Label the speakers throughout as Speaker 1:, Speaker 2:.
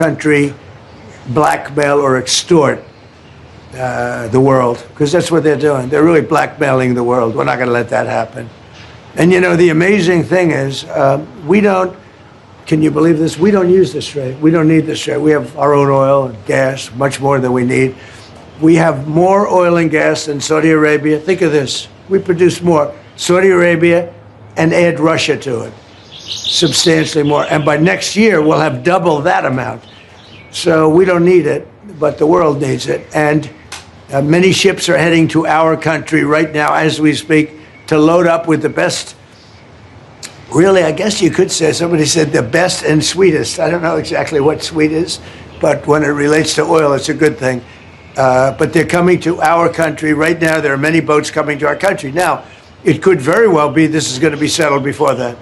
Speaker 1: country blackmail or extort the world, because that's what they're doing. They're really blackmailing the world. We're not going to let that happen. And, you know, the amazing thing is we don't, can you believe this? We don't use this trade. We don't need this trade. We have our own oil and gas, much more than we need. We have more oil and gas than Saudi Arabia. Think of this. We produce more. Saudi Arabia, and add Russia to it. Substantially more. And by next year, we'll have double that amount. So we don't need it, but the world needs it. And many ships are heading to our country right now as we speak to load up with the best. Really, I guess you could say, somebody said the best and sweetest. I don't know exactly what sweet is, but when it relates to oil, it's a good thing. But they're coming to our country right now. There are many boats coming to our country. Now, it could very well be this is going to be settled before that.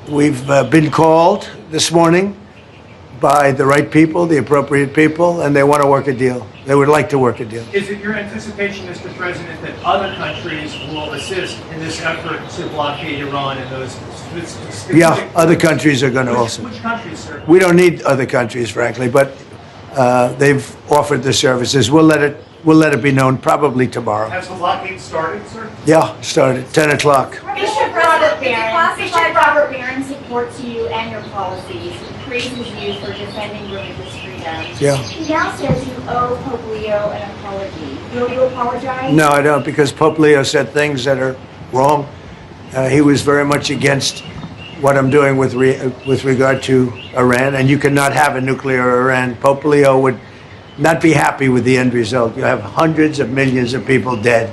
Speaker 1: We've been called this morning by the right people, the appropriate people, and they want to work a deal. They would like to work a deal.
Speaker 2: Is it your anticipation, Mr. President, that other countries will assist in this effort to blockade Iran and those specific...
Speaker 1: Yeah, other countries are going to also.
Speaker 2: Which countries, sir?
Speaker 1: We don't need other countries, frankly, but they've offered the services. We'll let it be known probably tomorrow.
Speaker 2: Has the blockade started, sir?
Speaker 1: Yeah, started 10 o'clock.
Speaker 3: Bishop Robert Barron supports you and your policies. He praises you for defending religious freedom.
Speaker 1: Yeah.
Speaker 3: He now says you owe Pope Leo an apology. Will you apologize?
Speaker 1: No, I don't, because Pope Leo said things that are wrong. He was very much against what I'm doing with regard to Iran, and you cannot have a nuclear Iran. Pope Leo would not be happy with the end result. You have hundreds of millions of people dead,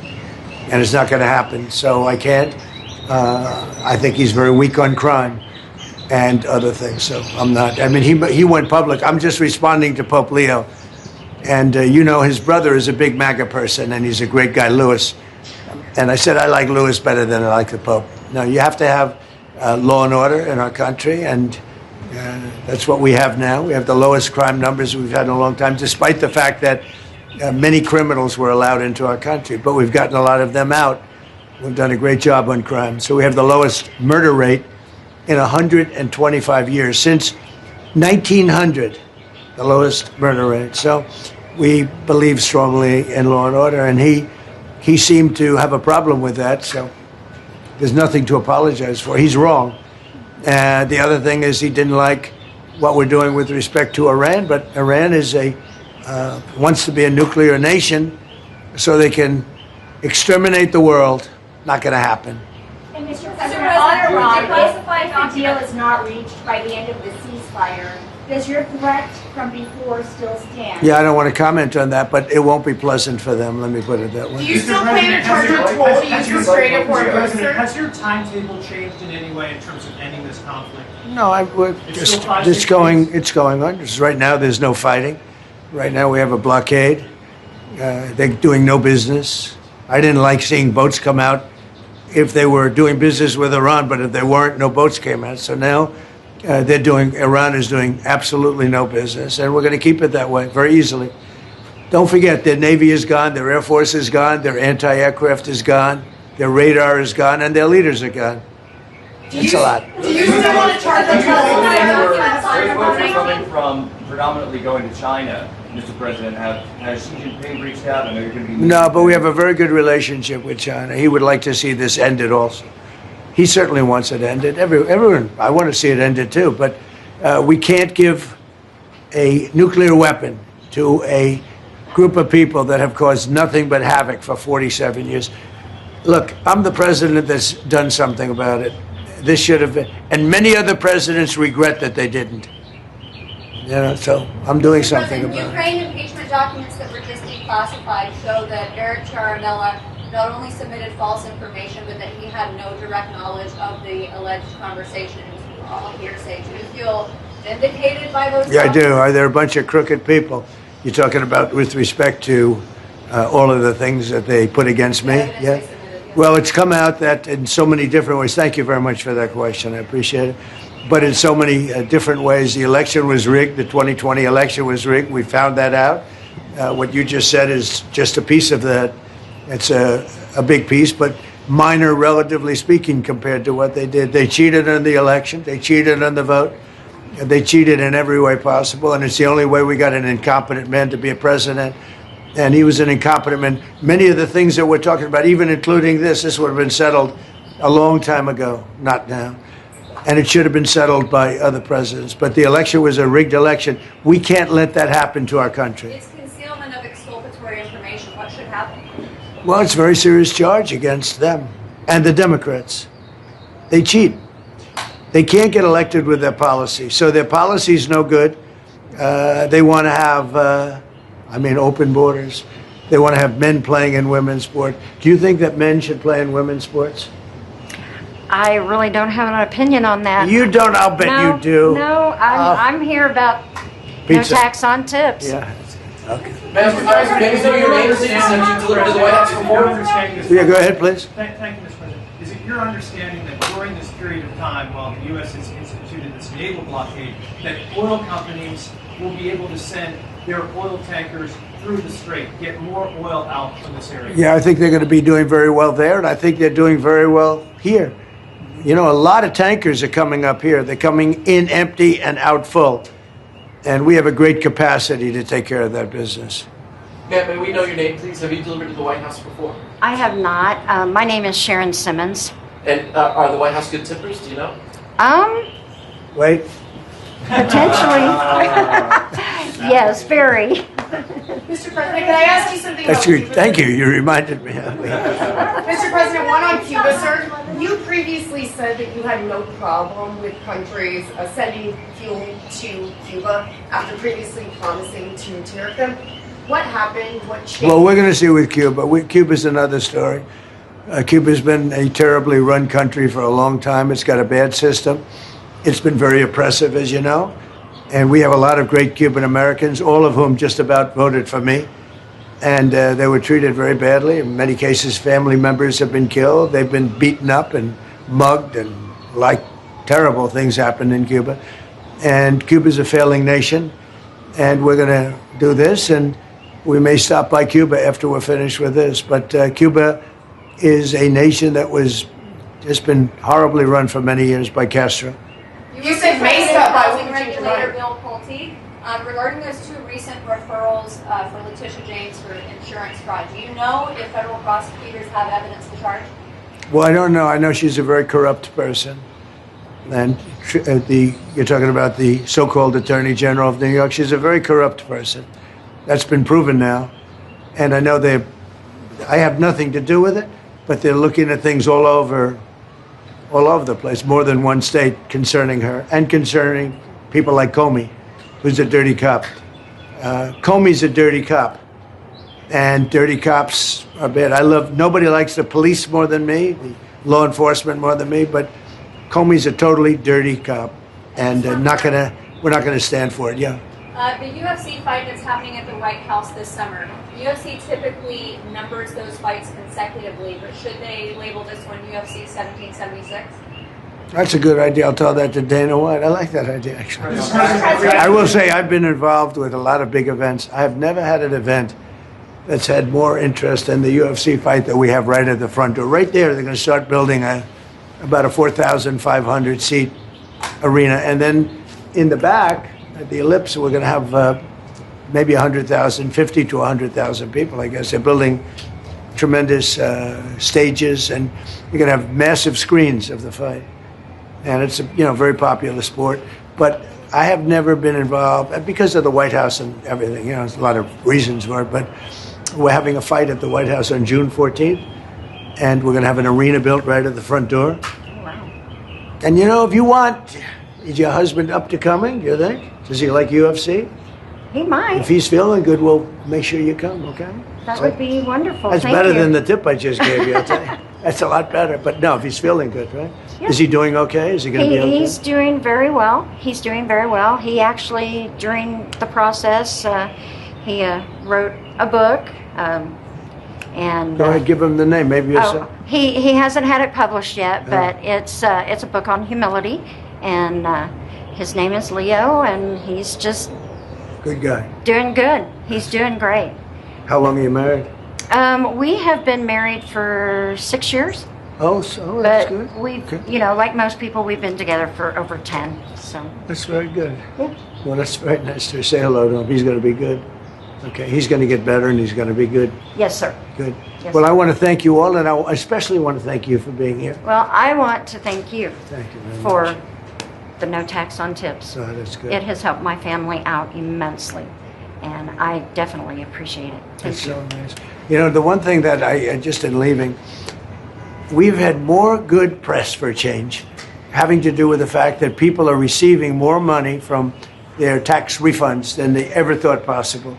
Speaker 1: and it's not going to happen. So I can't. I think he's very weak on crime and other things. So I'm not. I mean, he went public. I'm just responding to Pope Leo. And you know, his brother is a big MAGA person, and he's a great guy, Louis. And I said I like Louis better than I like the Pope. No, you have to have law and order in our country, and that's what we have now. We have the lowest crime numbers we've had in a long time, despite the fact that many criminals were allowed into our country. But we've gotten a lot of them out. We've done a great job on crime. So we have the lowest murder rate in 125 years, since 1900, the lowest murder rate. So we believe strongly in law and order, and he seemed to have a problem with that. So there's nothing to apologize for. He's wrong. The other thing is he didn't like what we're doing with respect to Iran, but Iran is wants to be a nuclear nation so they can exterminate the world. Not going to happen.
Speaker 3: And Mr. President, on Iran, if the deal is not reached by the end of the ceasefire, does your threat from before still stand?
Speaker 1: Yeah, I don't want to comment on that, but it won't be pleasant for them. Let me put it that way.
Speaker 4: Do you still plan to charge your toll to use restraining order, sir?
Speaker 2: Has your timetable changed in any way in terms of ending this conflict?
Speaker 1: No, it's going on. Just right now, there's no fighting. Right now, we have a blockade. They're doing no business. I didn't like seeing boats come out if they were doing business with Iran, but if they weren't, no boats came out. So now Iran is doing absolutely no business, and we're going to keep it that way very easily. Don't forget, their Navy is gone, their Air Force is gone, their anti-aircraft is gone, their radar is gone, and their leaders are gone. It's a lot.
Speaker 4: Do you still want to charge the
Speaker 5: Those boats are coming from predominantly going to China, Mr. President. Has Xi Jinping reached out? I know you're going to be...
Speaker 1: No, but we have a very good relationship with China. He would like to see this ended also. He certainly wants it ended. Everyone, I want to see it ended too, but we can't give a nuclear weapon to a group of people that have caused nothing but havoc for 47 years. Look, I'm the president that's done something about it. This should have been, and many other presidents regret that they didn't. You know, so I'm doing something about it.
Speaker 6: Ukraine impeachment documents that were just declassified show that Eric Charanella not only submitted false information, but that he had no direct knowledge of the alleged conversation. It was all hearsay. Do you feel vindicated by those?
Speaker 1: Yeah, I do. They're a bunch of crooked people. You're talking about with respect to all of the things that they put against me? Yeah. Well, it's come out that in so many different ways. Thank you very much for that question. I appreciate it. But in so many different ways, the election was rigged. The 2020 election was rigged. We found that out. What you just said is just a piece of that. It's a big piece, but minor, relatively speaking, compared to what they did. They cheated on the election. They cheated on the vote. They cheated in every way possible, and it's the only way we got an incompetent man to be a president. And he was an incompetent man. Many of the things that we're talking about, even including this would have been settled a long time ago, not now. And it should have been settled by other presidents. But the election was a rigged election. We can't let that happen to our country.
Speaker 6: It's concealment of exculpatory information. What should happen?
Speaker 1: Well, it's a very serious charge against them and the Democrats. They cheat. They can't get elected with their policy. So their policy is no good. They want to have, open borders. They want to have men playing in women's sport. Do you think that men should play in women's sports?
Speaker 7: I really don't have an opinion on that.
Speaker 1: You don't? I'll bet you do.
Speaker 7: No, I'm here about
Speaker 1: Pizza.
Speaker 7: no tax on tips.
Speaker 1: Yeah. Okay.
Speaker 8: Mr. President, can you say your name, please, that you delivered to the White House before?
Speaker 1: Yeah, go ahead, please.
Speaker 2: Thank you, Mr. President. Is it your understanding that during this period of time, while the U.S. has instituted this naval blockade, that oil companies will be able to send their oil tankers through the strait, get more oil out from this area?
Speaker 1: Yeah, I think they're going to be doing very well there, and I think they're doing very well here. You know, a lot of tankers are coming up here. They're coming in empty and out full. And we have a great capacity to take care of that business.
Speaker 8: Ma'am, may we know your name, please? Have you delivered to the White House before?
Speaker 7: I have not. My name is Sharon Simmons.
Speaker 8: And are the White House good tippers? Do you know?
Speaker 1: Wait.
Speaker 7: Potentially. Yes, very.
Speaker 4: Mr. President, can I ask you something
Speaker 1: That's
Speaker 4: about
Speaker 1: good.
Speaker 4: Cuba?
Speaker 1: Thank you. You reminded me.
Speaker 4: Mr. President, one on Cuba, sir. You previously said that you had no problem with countries sending fuel to Cuba after previously promising to tariff them. What happened? What changed?
Speaker 1: Well, we're going to see with Cuba. Cuba's another story. Cuba's been a terribly run country for a long time. It's got a bad system. It's been very oppressive, as you know. And we have a lot of great Cuban Americans, all of whom just about voted for me. And they were treated very badly. In many cases, family members have been killed. They've been beaten up and mugged, and terrible things happen in Cuba. And Cuba's a failing nation. And we're going to do this, and we may stop by Cuba after we're finished with this. But Cuba is a nation that was just been horribly run for many years by Castro.
Speaker 4: You said may stop by.
Speaker 6: Housing regulator Bill Pulte, regarding those two recent referrals for Letitia James for insurance fraud, do you know if federal prosecutors have evidence to charge?
Speaker 1: Well, I don't know. I know she's a very corrupt person. And you're talking about the so-called Attorney General of New York. She's a very corrupt person. That's been proven now. And I know I have nothing to do with it, but they're looking at things all over the place, more than one state, concerning her and concerning people like Comey, who's a dirty cop. Comey's a dirty cop, and dirty cops are bad. Nobody likes the police more than me, the law enforcement more than me, but Comey's a totally dirty cop, and we're not gonna stand for it. Yeah.
Speaker 6: The UFC fight that's happening at the White House this summer, UFC typically numbers those fights consecutively, but should they label this one UFC 1776?
Speaker 1: That's a good idea. I'll tell that to Dana White. I like that idea, actually. I will say I've been involved with a lot of big events. I have never had an event that's had more interest in the UFC fight that we have right at the front door. Right there, they're going to start building about a 4,500 seat arena. And then in the back, at the Ellipse, we're going to have maybe 100,000, 50 to 100,000 people, I guess. They're building tremendous stages, and you're going to have massive screens of the fight. And it's a very popular sport. But I have never been involved, because of the White House and everything. There's a lot of reasons for it. But we're having a fight at the White House on June 14th, and we're going to have an arena built right at the front door.
Speaker 7: Wow.
Speaker 1: And if you want, is your husband up to coming, do you think? Does he like UFC?
Speaker 7: He might.
Speaker 1: If he's feeling good, we'll make sure you come, okay?
Speaker 7: That would be wonderful.
Speaker 1: That's
Speaker 7: Thank
Speaker 1: better
Speaker 7: you.
Speaker 1: than the tip I just gave you, I'll tell you. That's a lot better. But no, if he's feeling good, right?
Speaker 7: Yeah.
Speaker 1: Is he doing okay? Is he going to be okay?
Speaker 7: He's doing very well. He's doing very well. He actually, during the process, he wrote a book. And
Speaker 1: Go ahead, give him the name. Maybe you'll
Speaker 7: he hasn't had it published yet, but it's a book on humility, and his name is Leo, and he's just
Speaker 1: good guy.
Speaker 7: doing good. He's doing great.
Speaker 1: How long are you married?
Speaker 7: We have been married for 6 years.
Speaker 1: Oh, so that's good.
Speaker 7: But we've,
Speaker 1: Okay.
Speaker 7: you know, like most people, we've been together for over 10, so.
Speaker 1: That's very good. Well, that's very nice to say hello to him. He's going to be good. Okay, he's going to get better and he's going to be good.
Speaker 7: Yes, sir.
Speaker 1: Good.
Speaker 7: Yes,
Speaker 1: Well,
Speaker 7: sir.
Speaker 1: I want to thank you all, and I especially want to thank you for being here.
Speaker 7: Well, I want to thank you
Speaker 1: Thank you very
Speaker 7: for
Speaker 1: much.
Speaker 7: the no tax on tips.
Speaker 1: That's good.
Speaker 7: It has helped my family out immensely, and I definitely appreciate it.
Speaker 1: That's
Speaker 7: Thank you.
Speaker 1: so nice. You know, the one thing that I just in leaving, we've had more good press for a change, having to do with the fact that people are receiving more money from their tax refunds than they ever thought possible.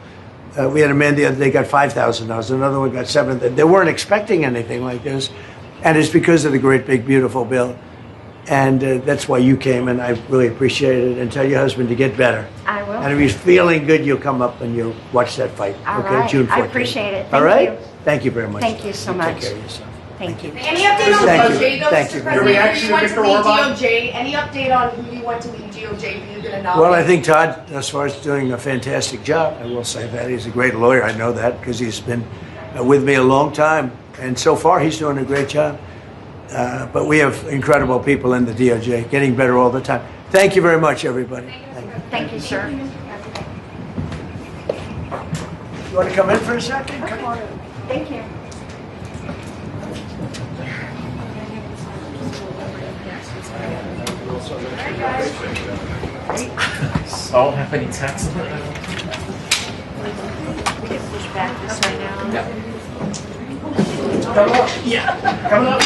Speaker 1: We had a man the other day got $5,000. Another one got $7,000. They weren't expecting anything like this, and it's because of the great big beautiful bill. And that's why you came, and I really appreciate it. And tell your husband to get better.
Speaker 7: I will.
Speaker 1: And if he's feeling good, you'll come up and you'll watch that fight.
Speaker 7: All
Speaker 1: okay,
Speaker 7: right.
Speaker 1: June 14th.
Speaker 7: I appreciate it.
Speaker 1: All
Speaker 7: Thank
Speaker 1: right.
Speaker 7: you.
Speaker 1: Thank you very much.
Speaker 7: Thank you so
Speaker 1: Take
Speaker 7: much.
Speaker 1: care of yourself.
Speaker 7: Thank you.
Speaker 4: Any update on
Speaker 1: Thank you.
Speaker 4: DOJ, though,
Speaker 1: Thank
Speaker 4: Mr.
Speaker 1: you.
Speaker 4: President?
Speaker 8: Your reaction
Speaker 4: You went
Speaker 8: to
Speaker 4: to
Speaker 8: Mr.
Speaker 4: lead
Speaker 8: Orban?
Speaker 4: DOJ. Any update on who you went to lead DOJ? Who you're going to nominate?
Speaker 1: Well, I think Todd, as far as doing a fantastic job, I will say that. He's a great lawyer. I know that because he's been with me a long time. And so far, he's doing a great job. But we have incredible people in the DOJ, getting better all the time. Thank you very much, everybody.
Speaker 7: Thank you, sir.
Speaker 1: You want to come in for a second? Come on in.
Speaker 7: Thank you.
Speaker 8: All have any tax on it?
Speaker 7: We can push back this way now.
Speaker 8: Come up. Yeah. Coming up.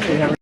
Speaker 1: Hey,